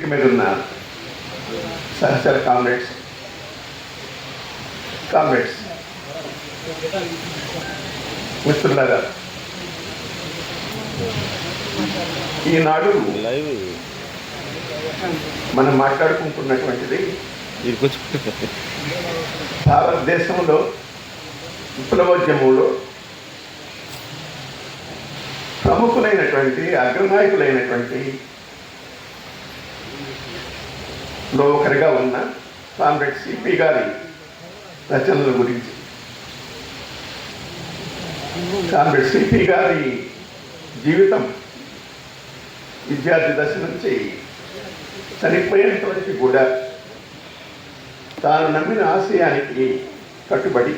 మీదున్న సహచర కామ్రేడ్స్ మిత్రులారా, ఈనాడు మనం మాట్లాడుకుంటున్నటువంటిది భారతదేశంలో విప్లవోద్యమంలో ప్రముఖులైనటువంటి అగ్రనాయకులైనటువంటి లో ఒకరిగా ఉన్న కామ్రేడ్ సిపి గారి రచనల గురించి. కామ్రేడ్ సిపి గారి జీవితం విద్యార్థి దశ నుంచి చనిపోయినటువంటి కూడా తాను నమ్మిన ఆశయానికి కట్టుబడి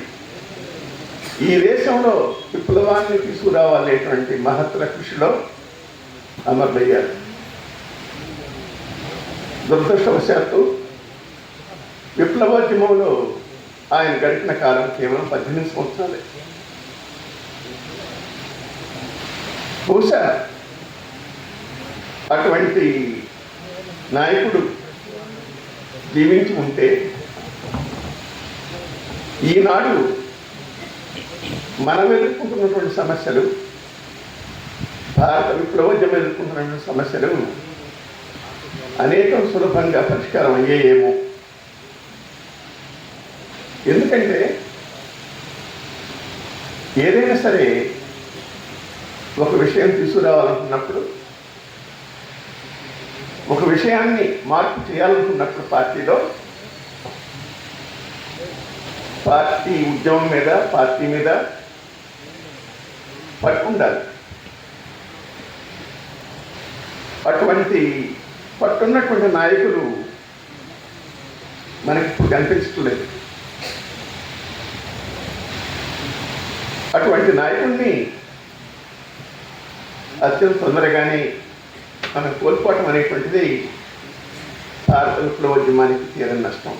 ఈ దేశంలో విప్లవాన్ని తీసుకురావాలనేటువంటి మహత్తర కృషిలో అమరులయ్యారు. దురదృష్టవశాత్తు విప్లవోద్యమంలో ఆయన గడిపిన కాలం కేవలం 18 సంవత్సరాలే. బహుశా అటువంటి నాయకుడు జీవించి ఉంటే ఈనాడు మనం ఎదుర్కొంటున్నటువంటి సమస్యలు, భారత విప్లవోద్యమం ఎదుర్కొంటున్నటువంటి సమస్యలు అనేకం సులభంగా పరిష్కారం అయ్యేయేమో. ఎందుకంటే ఏదైనా సరే ఒక విషయం తీసుకురావాలనుకున్నప్పుడు, ఒక విషయాన్ని మార్పు చేయాలనుకున్నప్పుడు పార్టీ ఉద్యమం మీద, పార్టీ మీద పట్టుండాలి. అటువంటి పట్టున్నటువంటి నాయకులు మనకి ఇప్పుడు కనిపించట్లేదు. అటువంటి నాయకుడిని అత్యంత తొందరగానే మనం కోల్పోవటం అనేటువంటిది భారత విప్లవోద్యమానికి తీరని నష్టం.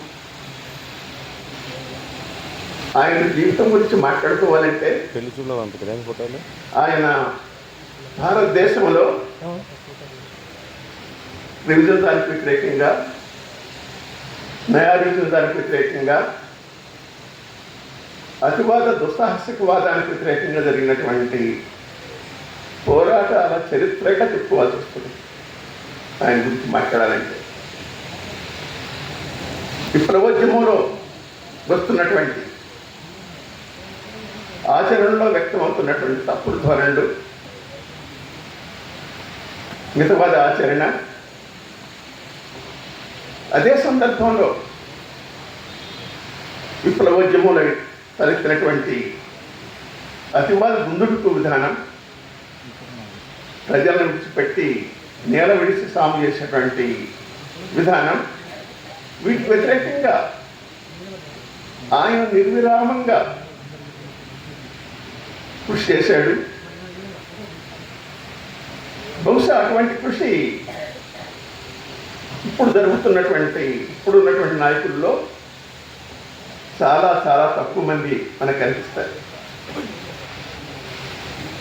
ఆయన జీవితం గురించి మాట్లాడుకోవాలంటే ఆయన భారతదేశంలో రివిజనిజానికి వ్యతిరేకంగా, నయా రివిజనిజానికి వ్యతిరేకంగా, అతివాద దుస్సాహసికవాదానికి వ్యతిరేకంగా జరిగినటువంటి పోరాటాల చరిత్రగా చెప్పుకోవాల్సి వస్తుంది ఆయన గురించి మాట్లాడాలంటే. విప్లవోద్యమంలో వస్తున్నటువంటి ఆచరణలో వ్యక్తమవుతున్నటువంటి తప్పుడు ధోరణులు, మితవాద ఆచరణ, అదే సందర్భంలో విప్లవోద్యమంలో తలెత్తినటువంటి అతివాద గుందుడుకు విధానం, ప్రజలను విడిచిపెట్టి నేల విడిచి సాము చేసేటువంటి విధానం, వీటికి వ్యతిరేకంగా ఆయన నిర్విరామంగా కృషి చేశాడు. బహుశా అటువంటి కృషి ఇప్పుడున్నటువంటి నాయకుల్లో చాలా చాలా తక్కువ మంది మనకు కనిపిస్తారు.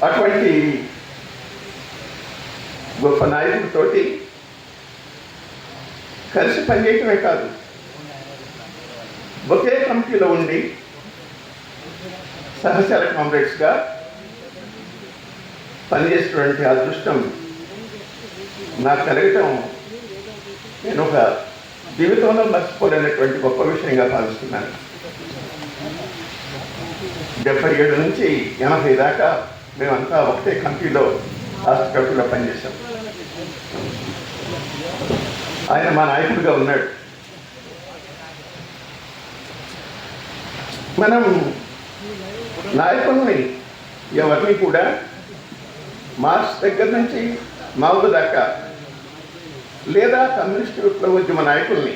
అటువంటి గొప్ప నాయకుడితోటి కలిసి పనిచేయటమే కాదు, ఒకే కమిటీలో ఉండి సహచర కామ్రేడ్స్గా పనిచేసేటువంటి అదృష్టం నాకు కలగటం నేను ఒక జీవితంలో మర్చిపోలేనటువంటి గొప్ప విషయంగా భావిస్తున్నాను. 77 నుంచి 80 దాకా మేమంతా ఒకటే కమిటీలో, రాష్ట్ర కమిటీలో పనిచేశాం. ఆయన మా నాయకుడిగా ఉన్నాడు. మనం నాయకుల్ని ఎవరిని కూడా మార్క్స్ దగ్గర నుంచి మావు దాకా, లేదా కమ్యూనిస్టు విప్లవోద్యమ నాయకుల్ని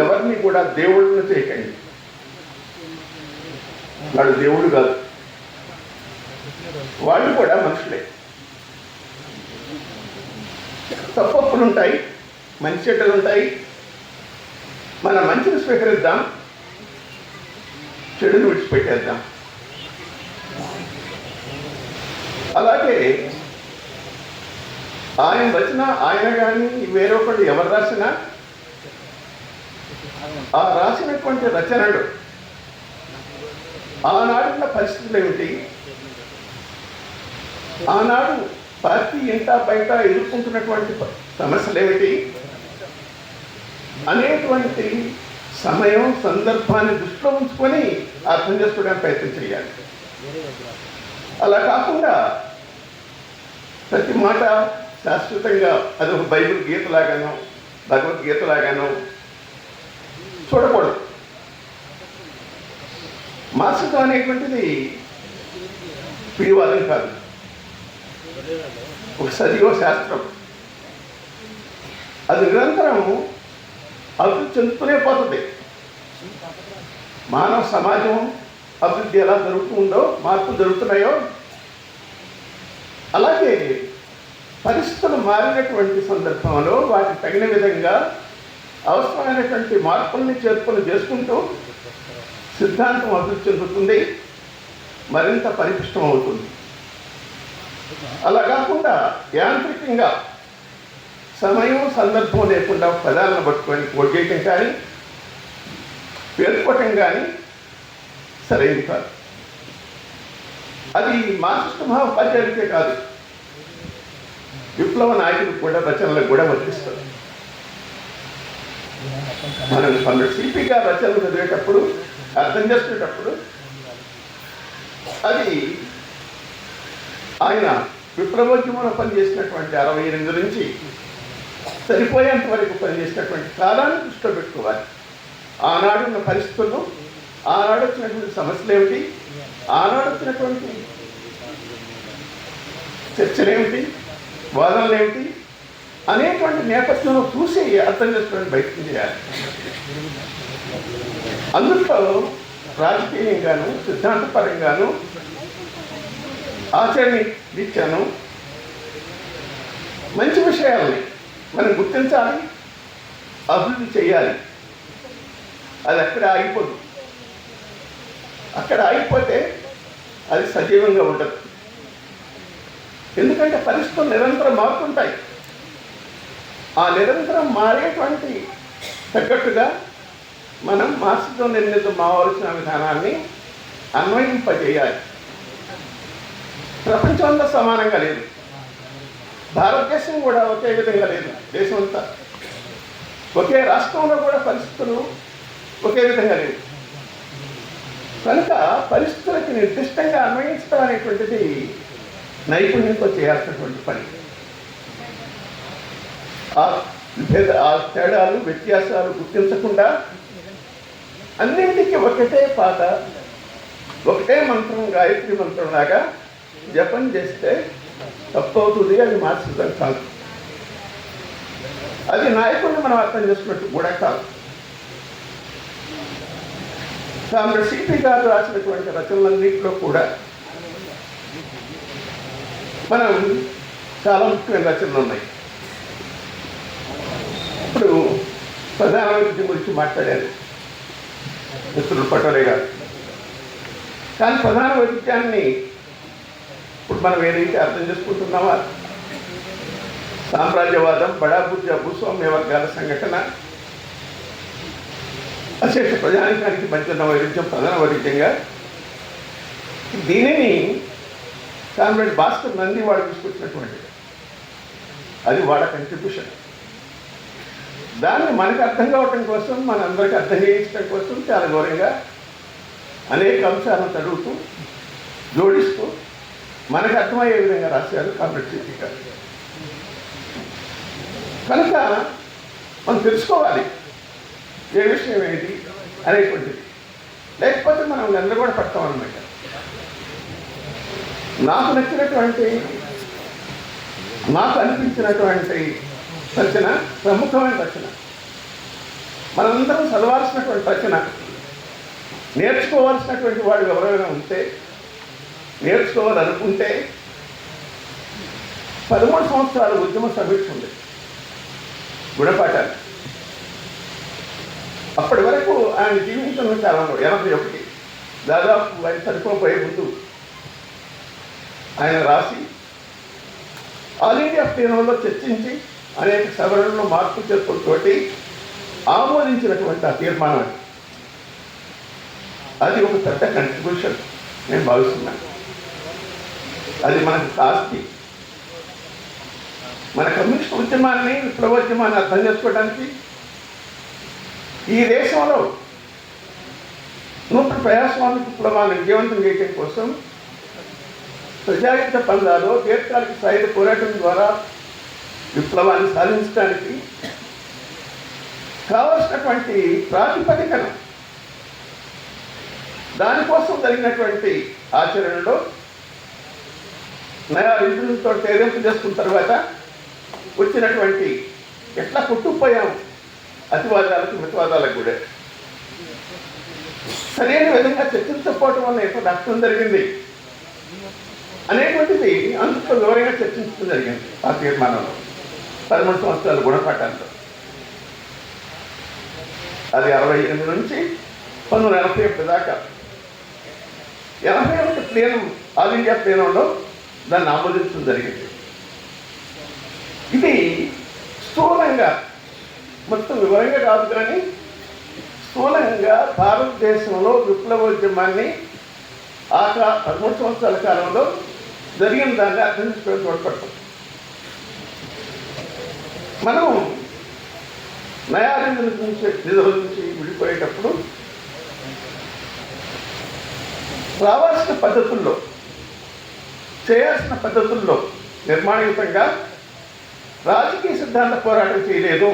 ఎవరిని కూడా దేవుళ్ళను చేయకండి. వాళ్ళు దేవుడు కాదు, వాళ్ళు కూడా మనుషులే. తప్పులు ఉంటాయి, మంచి చెడ్డలు ఉంటాయి. మన మంచిని స్వీకరిద్దాం, చెడును విడిచిపెట్టేద్దాం. అలాగే ఆయన రచన, ఆయన కానీ వేరొకడు ఎవరు రాసినా ఆ రాసినటువంటి రచనలు ఆనాడున్న పరిస్థితులు ఏమిటి, ఆనాడు పార్టీ ఇంటా బయట ఎదుర్కొంటున్నటువంటి సమస్యలు ఏమిటి అనేటువంటి సమయం, సందర్భాన్ని దృష్టిలో ఉంచుకొని అర్థం చేసుకోవడానికి ప్రయత్నం చేయాలి. అలా కాకుండా ప్రతి మాట శాశ్వతంగా అదొక బైబిల్ గీతలాగానో భగవద్గీతలాగానో చూడకూడదు. మార్క్సిజం అనేటువంటిది పిడివాదం కాదు, ఒక సజీవ శాస్త్రం. అది నిరంతరం అభివృద్ధి చెందుతూనే పోతుంది. మానవ సమాజం అభివృద్ధి ఎలా జరుగుతుందో, మార్పులు జరుగుతున్నాయో, అలాగే పరిస్థితులు మారినటువంటి సందర్భంలో వాటికి తగిన విధంగా అవసరమైనటువంటి మార్పుల్ని చేసుకుంటూ సిద్ధాంతం అభివృద్ధి చెందుతుంది, మరింత పరిపుష్టం అవుతుంది. అలా కాకుండా యాంత్రికంగా సమయం, సందర్భం లేకుండా పదాలను పట్టుకొని కోట్ చేయటం కానీ పేర్చుకోవటం కానీ సరైనది కాదు. అది మార్క్సిస్ట్ మహోపాధ్యాయులకే కాదు, విప్లవ నాయకులకు కూడా, రచనలకు కూడా వర్తిస్తుంది. మనం కొందరు శిల్పి గారి రచనలు చదివేటప్పుడు, అర్థం చేసుకునేటప్పుడు అది ఆయన విప్లవోద్యమంలో పనిచేసినటువంటి 68 నుంచి సరిపోయేంత వరకు పనిచేసినటువంటి కాలాన్ని దృష్టిలో పెట్టుకోవాలి. ఆనాడున్న పరిస్థితులు, ఆనాడు వచ్చినటువంటి సమస్యలు ఏమిటి, ఆనాడు వచ్చినటువంటి చర్చలేమిటి, వాదనలు ఏమిటి అనేటువంటి నేపథ్యంలో చూసి అర్థం చేసుకోవడానికి ప్రయత్నం చేయాలి. అందులో రాజకీయంగాను, సిద్ధాంతపరంగాను, ఆచరణ రీత్యాను మంచి విషయాలని మనం గుర్తించాలి, అభివృద్ధి చేయాలి. అది అక్కడ ఆగిపోదు. అక్కడ ఆగిపోతే అది సజీవంగా ఉండదు. ఎందుకంటే పరిస్థితులు నిరంతరం మారుతుంటాయి. ఆ నిరంతరం మారేటువంటి తగ్గట్టుగా మనం మార్క్సిజం నిర్ణీతం మావలసిన విధానాన్ని అన్వయింపజేయాలి. ప్రపంచంలో సమానంగా లేదు, భారతదేశం కూడా ఒకే విధంగా లేదు, దేశం అంతా ఒకే రాష్ట్రంలో కూడా పరిస్థితులు ఒకే విధంగా లేవు. కనుక పరిస్థితులకి నిర్దిష్టంగా అన్వయించడం అనేటువంటిది నైపుణ్యంతో చేయాల్సినటువంటి పని. ఆ తేడాలు, వ్యత్యాసాలు గుర్తించకుండా అన్నింటికి ఒకటే పాట, ఒకటే మంత్రం, గాయత్రి మంత్రం లాగా జపం చేస్తే తప్పవుతుంది. అది మార్క్సిజం కాదు, అది నాయకుడిని మనం అర్థం చేసుకున్నట్టు కూడా కాదు. కామ్రేడ్ సిపి గారు రాసినటువంటి రచనలన్నింటిలో కూడా మనం చాలా ముఖ్యమైన రచనలు ఉన్నాయి. ఇప్పుడు ప్రధాన వైద్యం గురించి మాట్లాడారు మిత్రులు పటోలే గారు. కానీ ప్రధాన వైద్యాన్ని ఇప్పుడు మనం ఏదైతే అర్థం చేసుకుంటున్నామో, సామ్రాజ్యవాదం, బడా బుర్జా భూస్వామ్య వర్గాల సంఘటన, అశేష ప్రజానికానికి మధ్య ఉన్న వైరుధ్యం ప్రధాన వైరుధ్యంగా, దీనిని కామ్రేడ్ భాస్కర్ నంది వాడు తీసుకొచ్చినటువంటిది. అది వాళ్ళ కంట్రిబ్యూషన్. దాన్ని మనకు అర్థం కావటం కోసం, మనందరికీ అర్థం చేయించడం కోసం చాలా ఘోరంగా అనేక అంశాలను చదువుతూ, జోడిస్తూ మనకు అర్థమయ్యే విధంగా రాశారు కామ్రేడ్ సిపి గారు. కనుక మనం తెలుసుకోవాలి ఏ విషయం ఏది అనేటువంటిది. లేకపోతే మనం గందరగోళ పడతాం అన్నమాట. నాకు నచ్చినటువంటి, నాకు అనిపించినటువంటి రచన, ప్రముఖమైన రచన, మనందరం చదవాల్సినటువంటి రచన, నేర్చుకోవాల్సినటువంటి వాడు ఎవరైనా ఉంటే, నేర్చుకోవాలనుకుంటే 13 సంవత్సరాల ఉద్యమ సమీక్ష ఉంది గుణపాఠాలు. అప్పటి వరకు ఆయన జీవించిన కాలంలో 81, దాదాపు ఆయన చనిపోయే ముందు ఆయన రాసి ఆల్ ఇండియా ప్లీనరీలో చర్చించి అనేక సవరణలు మార్పు చేర్పులతోటి ఆమోదించినటువంటి ఆ తీర్మానం అది ఒక పెద్ద కంట్రిబ్యూషన్ నేను భావిస్తున్నాను. అది మనకు ఆస్తి. మన కమ్యూనిస్ట్ ఉద్యమాన్ని, విప్లవోద్యమాన్ని అర్థం చేసుకోవడానికి ఈ దేశంలో నూతన ప్రజాస్వామిక విప్లవాన్ని విజయవంతం చేయడం కోసం ప్రజాయుద్ధ పందాలు దీర్ఘకాలిక సాయుధ పోరాటం ద్వారా విప్లవాన్ని సాధించడానికి కావలసినటువంటి ప్రాతిపదికను దానికోసం జరిగినటువంటి ఆచరణలో నయా రీజన్తో తేలింపు చేసుకున్న తర్వాత వచ్చినటువంటి ఎట్లా కొట్టుకుపోయాం అతివాదాలకు మితవాదాలకు కూడా సరైన విధంగా చర్చించకపోవటం వల్ల ఎంత నష్టం జరిగింది అనేటువంటిది అందులో వివరంగా చర్చించడం జరిగింది ఆ తీర్మానంలో 13 సంవత్సరాల గుణపాఠంలో. అది 68 నుంచి 1981 దాకా 81 ప్లీనం ఆల్ ఇండియా ప్లీనంలో దాన్ని ఆమోదించడం జరిగింది. ఇది స్థూలంగా మొత్తం వివరంగా కాదు కానీ స్థూలంగా భారతదేశంలో విప్లవోద్యమాన్ని ఆ 13 సంవత్సరాల కాలంలో జరిగిన దాన్ని అర్థం చేసుకోవడం తోడ్పడతాం. మనం నయా నిధుల నుంచి విడిపోయేటప్పుడు రావాల్సిన పద్ధతుల్లో, చేయాల్సిన పద్ధతుల్లో నిర్మాణయుతంగా రాజకీయ సిద్ధాంత పోరాటం చేయలేదు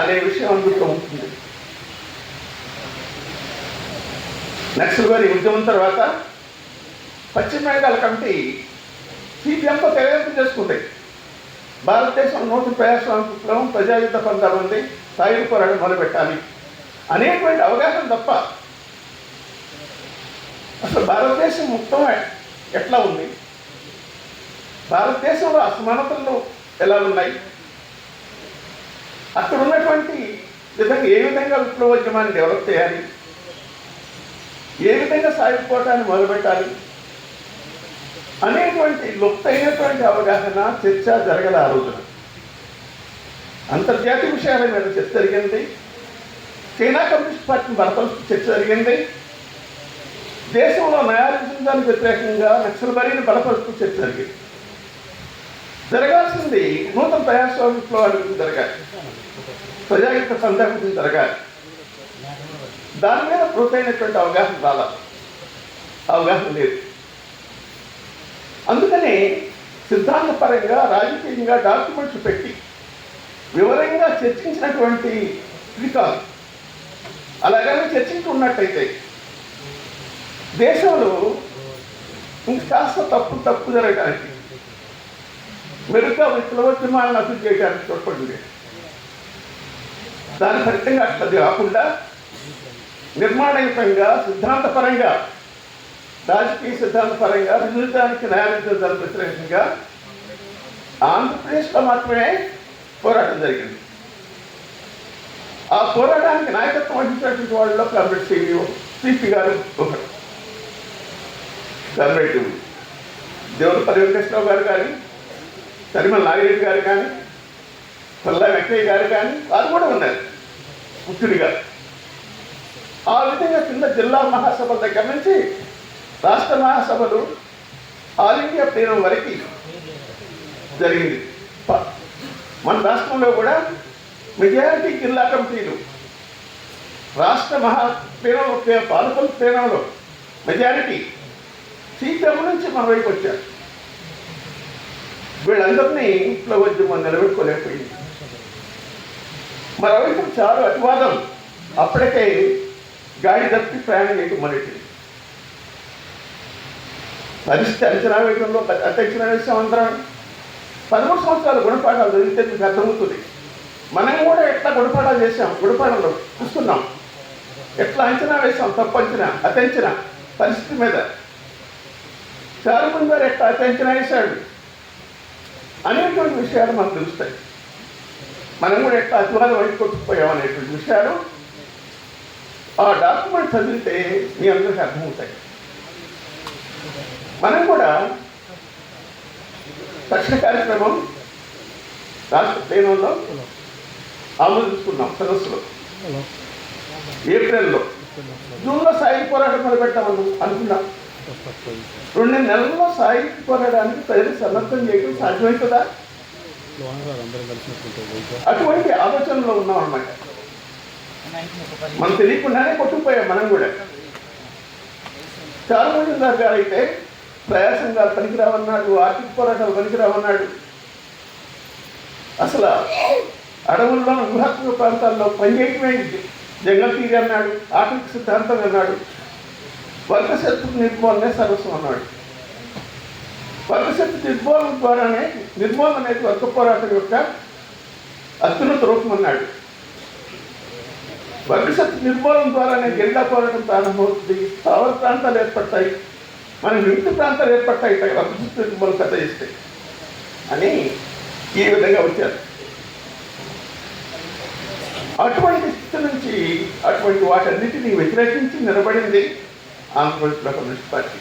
అనే విషయం అందులో ఉంటుంది. నక్సల్వారీ ఉద్యమం తర్వాత పశ్చిమ బెంగాల్ కమిటీ సిపిఎంతో తెరవేంపు చేసుకుంది. భారతదేశం నూతన ప్రజాస్వామిక విప్లవం, ప్రజాయుద్ధ పందాలు ఉంది, సాయుధ పోరాటం మొదలుపెట్టాలి అనేటువంటి అవగాహన తప్ప అసలు భారతదేశం మొత్తం ఎట్లా ఉంది, భారతదేశంలో అసమానతలు ఎలా ఉన్నాయి, అక్కడ ఉన్నటువంటి విధంగా ఏ విధంగా విప్లవోద్యమాన్ని డెవలప్ చేయాలి, ఏ విధంగా సాయుధ పోరాటాన్ని మొదలుపెట్టాలి అనేటువంటి లోతైనటువంటి అవగాహన చర్చ జరగల ఆ రోజున. అంతర్జాతీయ విషయాల మీద చర్చ జరిగింది. చైనా కమ్యూనిస్ట్ పార్టీని బలపరుస్తూ చర్చ జరిగింది. దేశంలో నయాలిజానికి వ్యతిరేకంగా నక్సల్బరీని బలపరుస్తూ చర్చ జరిగింది. జరగాల్సింది నూతన ప్రజాస్వామ్య విప్లవాల గురించి జరగాలి, ప్రజాయుద్ధ సందర్భం గురించి జరగాలి. దాని మీద పూర్తయినటువంటి అవగాహన రావాలి, అవగాహన లేదు. అందుకని సిద్ధాంతపరంగా, రాజకీయంగా డాక్యుమెంట్స్ పెట్టి వివరంగా చర్చించినటువంటి ఇది కాదు. అలాగనే చర్చించుకున్నట్టయితే దేశంలో ఇంకాస్త తప్పు జరగడానికి, మెరుగ్గా విప్లవోద్యమాలను అభివృద్ధి చేయడానికి తోడ్పడింది. దాని ఫలితంగా అట్లది కాకుండా నిర్మాణయుతంగా, సిద్ధాంతపరంగా, రాజకీయ సిద్ధాంతపరంగా వినియోగానికి న్యాయదానికి వ్యతిరేకంగా ఆంధ్రప్రదేశ్లో మాత్రమే పోరాటం జరిగింది. ఆ పోరాటానికి నాయకత్వం వహించినటువంటి వాళ్ళలో కామ్రేడ్ సిపి గారు ఒకరు, కామ్రేడ్ దేవులపల్లి వెంకటేశ్వరరావు గారు కానీ, తరిమల నాగిరెడ్డి గారు కానీ, పల్లా వెంకయ్య గారు కానీ వారు కూడా ఉన్నారు ముఖ్యుడిగా. ఆ విధంగా కింద జిల్లా మహాసభల దగ్గర నుంచి రాష్ట్ర మహాసభలు ఆల్ ఇండియా ప్లీనం వరకు జరిగింది. మన రాష్ట్రంలో కూడా మెజారిటీ జిల్లా కమిటీలు రాష్ట్ర ప్లీనంలో, పాలకుల ప్లీనంలో మెజారిటీ సీఎం నుంచి మన వైపు వచ్చారు. వీళ్ళందరినీ విప్లవోద్యమం నిలబెట్టుకోలేకపోయింది. మరోవైపు చాలా అతివాదం అప్పటికే గాడి తప్పి ప్రయాణం చేయడం మొదలెట్టింది. పరిస్థితి అంచనా వేయడంలో అంచనా వేసాం అందరం. 13 సంవత్సరాలు గుణపాఠాలు జరిగితే మీకు అర్థమవుతుంది. మనం కూడా ఎట్లా గుణపాఠాలు చేసాం, గుణపాఠంలో చూస్తున్నాం, ఎట్లా అంచనా వేసాం, తప్పు అంచనా, అతంచనా పరిస్థితి మీద. చాలామంది గారు ఎట్లా అతంచనా వేశాడు అనేటువంటి విషయాలు మనకు తెలుస్తాయి. మనం కూడా ఎట్లా అతివాదం వైపు కొట్టుకుపోయాం అనేటువంటి విషయాలు ఆ డాక్యుమెంట్ చదివితే మీ అందరికీ అర్థమవుతాయి. మనం కూడా తక్షణ కార్యక్రమం రాష్ట్ర ప్లేనంలో ఆమోదించుకున్నాం సదస్సులో. ఏప్రిల్లో, జూన్లో సాయుధ పోరాటం మొదలుపెట్టామన్నాం అనుకున్నాం. 2 నెలల్లో సాయుధ పోరాటానికి ప్రజలు సన్నద్ధం చేయడం సాధ్యమవుతుందా? అటువంటి ఆలోచనలో ఉన్నాం అన్నమాట. మనం తెలియకుండానే కొట్టుకుపోయాం మనం కూడా. చారుమూజుందార్ గారు అయితే ప్రయాసం గారు పనికిరావన్నాడు, ఆర్థిక పోరాటాలు పనికిరావన్నాడు, అసలు అడవుల్లో వ్యూహాత్మక ప్రాంతాల్లో పనిచేయటమే జంగల్ థియరీ అన్నాడు, ఆర్థిక సిద్ధాంతం అన్నాడు, వర్గశక్తి నిర్మూలనే సర్వస్వం అన్నాడు. వర్గశక్తి నిర్మూలన అనేది వర్గ పోరాటం యొక్క అత్యున్నత రూపం అన్నాడు. వర్గశక్తి నిర్మూలన ద్వారానే గెరిల్లా పోరాటం ప్రారంభమవుతుంది, స్థావర ప్రాంతాలు ఏర్పడతాయి, మన విముక్తి ప్రాంతాలు ఏర్పడతాయి వర్గశక్తి నిర్మూలన కథ చేస్తే అని ఈ విధంగా వచ్చారు. అటువంటి స్థితి నుంచి అటువంటి వాటన్నిటినీ వ్యతిరేకించి నిలబడింది ఆంధ్రప్రదేశ్లో కమ్యూనిస్ట్ పార్టీ.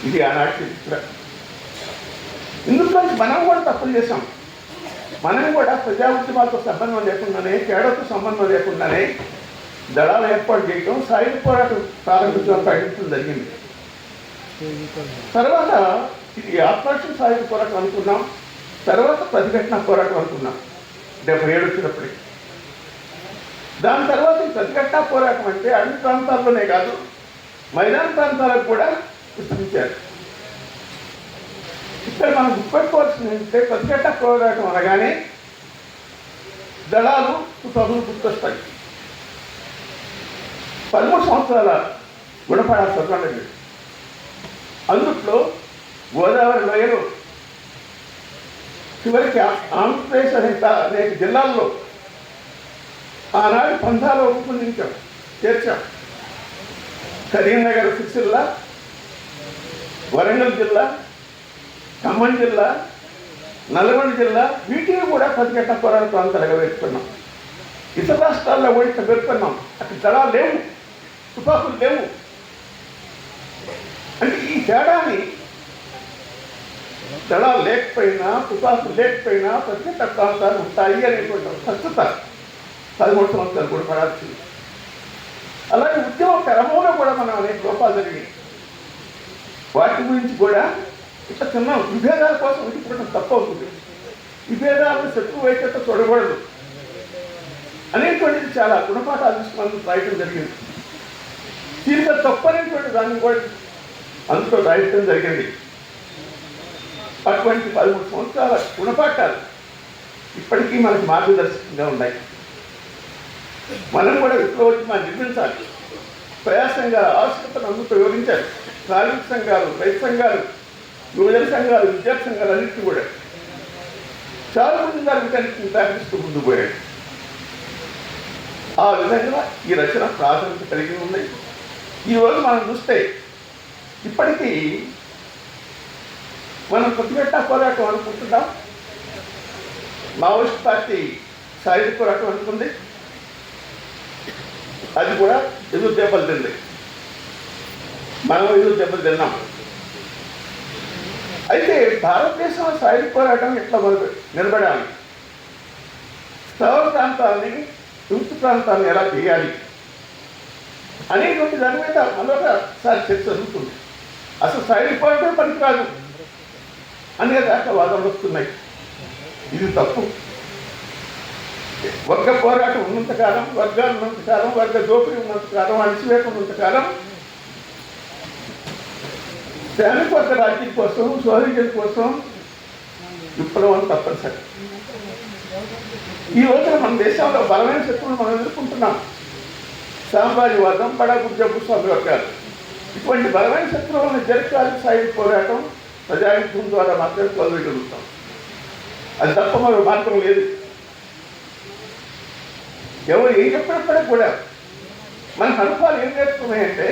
ఇది ఆనాటి చరిత్ర. ఇందులో మనం కూడా తప్పులు చేశాం. మనం కూడా ప్రజా ఉద్యమాలతో సంబంధం లేకుండానే, కేడతో సంబంధం లేకుండానే దళాలు ఏర్పాటు చేయడం, సాయుధ పోరాటం ప్రారంభించడం ప్రకటించడం జరిగింది. తర్వాత ఇది ఆత్మరక్షణ సాయుధ పోరాటం అనుకున్నాం, తర్వాత ప్రతిఘటన పోరాటం అనుకున్నాం 77 వచ్చినప్పటికీ. దాని తర్వాత ఈ ప్రతిఘటన పోరాటం అంటే అన్ని ప్రాంతాల్లోనే కాదు, మైదాన ప్రాంతాలకు కూడా విస్తరించారు. ఇక్కడ మనం గుర్తుపెట్టుకోవాల్సింది ఏంటంటే, ప్రతిఘటన పోరాటం అనగానే దళాలు తుపాకులు గుర్తొస్తాయి. 13 సంవత్సరాల గుణపాఠ చదవండి. అందుట్లో గోదావరి లోయలో చివరికి ఆంధ్రప్రదేశ్ అనేక జిల్లాల్లో ఆనాడు పంథాలు రూపొందించాం, చేర్చాం. కరీంనగర్, సిరిసిల్ల, వరంగల్ జిల్లా, ఖమ్మం జిల్లా, నల్గొండ జిల్లా, వీటిని కూడా ప్రతిఘటన పోరాట ప్రాంతాలుగా పెట్టుకున్నాం. ఇతర రాష్ట్రాల్లో కూడా ఇట్లా పెట్టుకున్నాం. అక్కడ దళాలు లేవు, తుపాకులు లేవు. అంటే ఈ తేడాని దళాలు లేకపోయినా, తుపాకులు లేకపోయినా ప్రతిఘటన ప్రాంతాలు ఉంటాయి అనేటువంటి స్పష్టత 13 సంవత్సరాలు కూడా పడాల్సింది. అలాగే ఉద్యమ క్రమంలో కూడా మనం అనేక లోపాలు జరిగాయి. వాటి గురించి కూడా ఇట్లా చిన్న విభేదాల కోసం విడిపోవడం తప్పు అవుతుంది. విభేదాలను శత్రువు వైఖరితో చూడకూడదు అనేటువంటిది చాలా గుణపాఠాలు తీసుకుని రాయటం జరిగింది. దీనితో తప్పు అనేటువంటి దాన్ని కూడా అందులో రాయటం జరిగింది. అటువంటి 13 సంవత్సరాల గుణపాఠాలు ఇప్పటికీ మనకు మార్గదర్శకంగా ఉన్నాయి. మనం కూడా విప్లవోద్యమాన్ని నిర్మించాలి. ప్రయాసంగా ఆవశ్యకతను అందుకు వివరించారు. కార్మిక సంఘాలు, రైతు సంఘాలు, యువజన సంఘాలు, విద్యార్థి సంఘాలు అన్నింటినీ కూడా చాలా మంది గారు వీటన్నిటిని ప్రకటిస్తూ ముందు పోయాడు. ఆ విధంగా ఈ రచన ప్రాధాన్యత కలిగి ఉన్నాయి. ఈరోజు మనం చూస్తే ఇప్పటికీ మనం ప్రతిఘటన పోరాటం అనుకుంటున్నాం, మావోయిస్ట్ పార్టీ సాయుధ పోరాటం అనుకుంది, అది కూడా ఎదురు దెబ్బలు తింది. మనం ఎదురు దెబ్బలు తిన్నాం. అయితే భారతదేశంలో సాయుధ పోరాటం ఎట్లా నిలబడాలి, స్థావర ప్రాంతాలని, విముక్తి ప్రాంతాలను ఎలా చేయాలి అనేటువంటి దాని మీద మరొకసారి చర్చ జరుగుతుంది. అసలు సాయుధ పోరాటం పనికిరాదు అనే దాకా వాదనలు వస్తున్నాయి. ఇది తప్పు. వర్గ పోరాటం ఉన్నంతకాలం, వర్గాలు ఉన్నంతకాలం, వర్గ దోపిడీ ఉన్నంతకాలం, అణిచివేత ఉన్నంతకాలం శ్రామిక వర్గ రాజ్యం కోసం, స్వరాజ్యం కోసం విప్లవం తప్పనిసరి. ఈ రోజున మన దేశంలో బలమైన శత్రువులు మనం ఎదుర్కొంటున్నాం. సామ్రాజ్యవాదం, బడా గుర్జా భూస్వామి వర్గాలు. ఇటువంటి బలమైన శత్రువులను జరగాలి సాయుధ పోరాటం, ప్రజాయుద్ధం ద్వారా మాత్రమే కొలవేయగలుగుతాం. అది తప్ప మరో మార్గం లేదు. ఎవరు ఏం చెప్పినప్పటికీ కూడా మన అనుభవాలు ఏం నేర్చుకున్నాయంటే,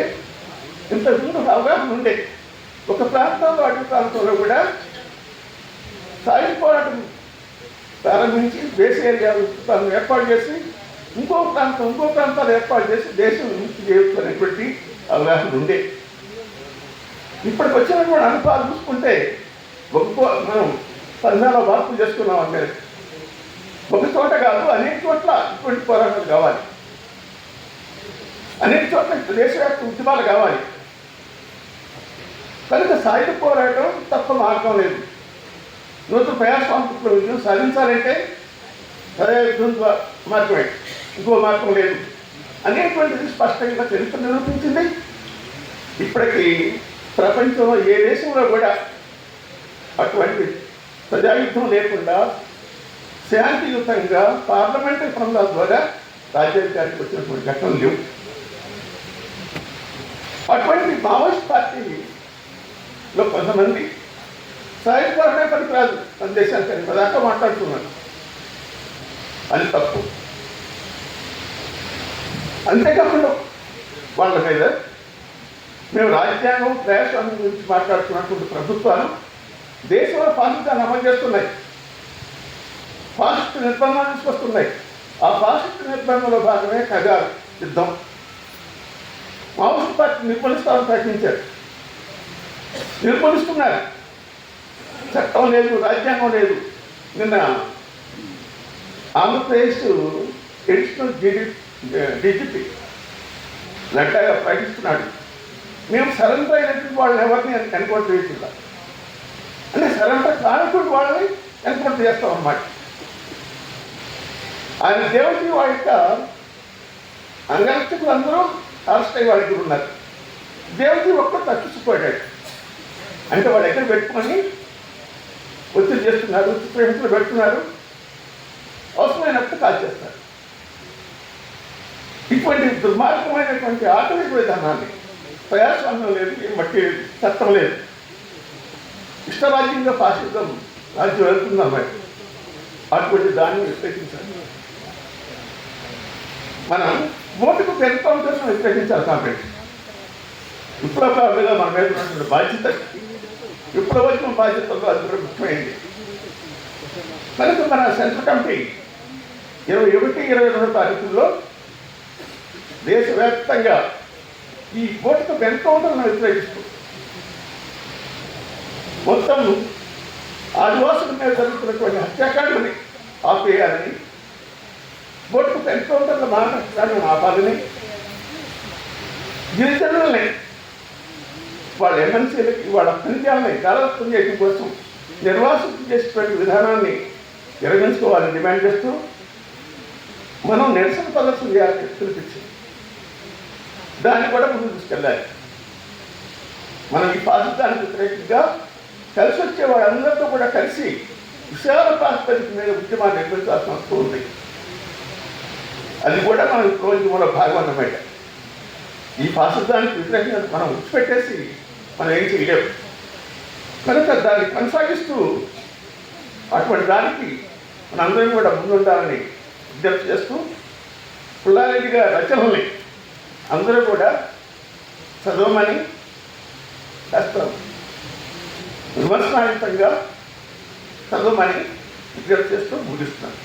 ఇంతకుముందు అవగాహన ఉండే ఒక ప్రాంతంలో, అటు ప్రాంతంలో కూడా సాయుధ పోరాటం ప్రారంభించి దేశ ఏరియాలు ఏర్పాటు చేసి ఇంకో ప్రాంతాలు ఏర్పాటు చేసి దేశం విముక్తి చేయొచ్చు అనేటువంటి అవగాహన ఉండే. ఇప్పటికి వచ్చినటువంటి అనుభవాలు చూసుకుంటే మనం 14 మార్పులు చేసుకున్నాం అంటే ఒక చోట కాదు, అనేక చోట్ల ఇటువంటి పోరాటాలు కావాలి, అనేక చోట్ల దేశవ్యాప్త ఉద్యమాలు కావాలి. కనుక సాయుధ పోరాటం తప్ప మార్గం లేదు. నూతన ప్రజాస్వామిక విజయం సాధించాలంటే యుద్ధం మార్గమే, ఇంకో మార్గం లేదు అనేటువంటిది స్పష్టంగా చరిత్ర నిరూపించింది. ఇప్పటికీ ప్రపంచంలో ఏ దేశంలో కూడా అటువంటి ప్రజాయుద్ధం లేకుండా శాంతియుతంగా పార్లమెంటరీ పనుల ద్వారా రాజ్యాధికారికి వచ్చినటువంటి ఘటనలు లేవు. అటువంటి మావోయిస్ట్ పార్టీలో కొంతమంది సాయుధ పోరాటమే పనికిరాదు మన దేశానికి పదాకా మాట్లాడుతున్నారు. అది తప్పు. అంతేకాకుండా వాళ్ళ మీద మేము రాజ్యాంగం ప్రజాస్వామ్యం గురించి మాట్లాడుతున్నటువంటి ప్రభుత్వాలు దేశంలో ఫాసిస్టాన్ని అమలు చేస్తున్నాయి, ఫాసిస్ట్ నిర్బంధాలు తీసుకొస్తున్నాయి. ఆ ఫాసిస్ట్ నిర్బంధంలో భాగమే కగారు యుద్ధం. మావోయిస్ట్ పార్టీ నిర్మూలిస్తామని ప్రకటించారు, నిర్మూలిస్తున్నారు. చట్టం లేదు, రాజ్యాంగం లేదు. నిన్న ఆంధ్రప్రదేశ్ ఎడిషనల్ డీజీపీ లడ్డాగా ప్రకటిస్తున్నాడు, మేము సరెండర్ అయినటువంటి వాళ్ళని ఎవరిని ఎన్కౌంటర్ చేయకుండా, అంటే సరెండర్ కానటువంటి వాళ్ళని ఎన్కౌంటర్ చేస్తాం అన్నమాట. ఆయన దేవతి వాళ్ళ యొక్క అంగరక్షకులు అందరూ అరెస్ట్ అయ్యి వాళ్ళ దగ్గర ఉన్నారు. దేవతి ఒక్కరు తప్పించిపోయాడు. అంటే వాళ్ళు ఎక్కడ పెట్టుకొని ఒత్తిడి చేస్తున్నారు, చిత్రహింసలు పెడుతున్నారు, అవసరమైనప్పుడు కాల్ చేస్తారు. ఇటువంటి దుర్మార్గమైనటువంటి ఆటవిక విధానాన్ని, ప్రజాస్వామ్యం లేదు, మట్టి చట్టం లేదు, ఇష్టరాజ్యంగా ఫాసిజం రాజ్యం వెళ్తుందన్నమాట. అటువంటి దాన్ని వ్యతిరేకించాలి. మనం ఓటుకు పెరుగుతాం కోసం వ్యతిరేకించాలి. కాబట్టి విప్లవకారులుగా మన మీద ఉన్నటువంటి బాధ్యత, విప్లవోద్యమ బాధ్యతల్లో అది కూడా ముఖ్యమైంది. కనుక మన సెంట్రల్ కమిటీ 21, 22 తారీఖుల్లో దేశవ్యాప్తంగా ఈ ఓటుకు ఎన్కౌంటర్లను వ్యతిరేకిస్తూ మొత్తం ఆదివాసుల మీద జరుగుతున్నటువంటి హత్యాకాండని ఆపేయాలని, ఓటుకు ఎన్కౌంటర్ల మానసికాన్ని ఆపాలని, గిరిజనులని వాళ్ళ ఎమ్మెల్సీలకి వాళ్ళ ఖనిజాలని కాలవత్వం చేయడం కోసం నిర్వాసితం చేసేటువంటి విధానాన్ని విరమించుకోవాలని డిమాండ్ చేస్తూ మనం నిరసన ప్రదర్శన చేయాలని పిలిపించింది. దాన్ని కూడా ముందుకు తీసుకెళ్ళాలి. మనం ఈ ఫాసిజానికి వ్యతిరేకంగా కలిసి వచ్చే వాళ్ళందరితో కూడా కలిసి విశాల ప్రాతిపదిక మీద ఉద్యమాన్ని నిర్మించాల్సిన అవసరం ఉంది. అది కూడా మనం విప్లవోద్యమంలో భాగం అన్నమాట. ఈ ఫాసిజానికి వ్యతిరేకంగా మనం విడిచిపెట్టేసి మనం ఏం చేయలేము. కనుక దాన్ని కొనసాగిస్తూ అటువంటి దానికి మనందరం కూడా ముందుండాలని విజ్ఞప్తి చేస్తూ, పుల్లారెడ్డి గారి రచనల్ని అందరూ కూడా చదవమని కాస్త విమర్శనాయుతంగా చదవమని విజ్ఞప్తి చేస్తూ ముగిస్తున్నాను.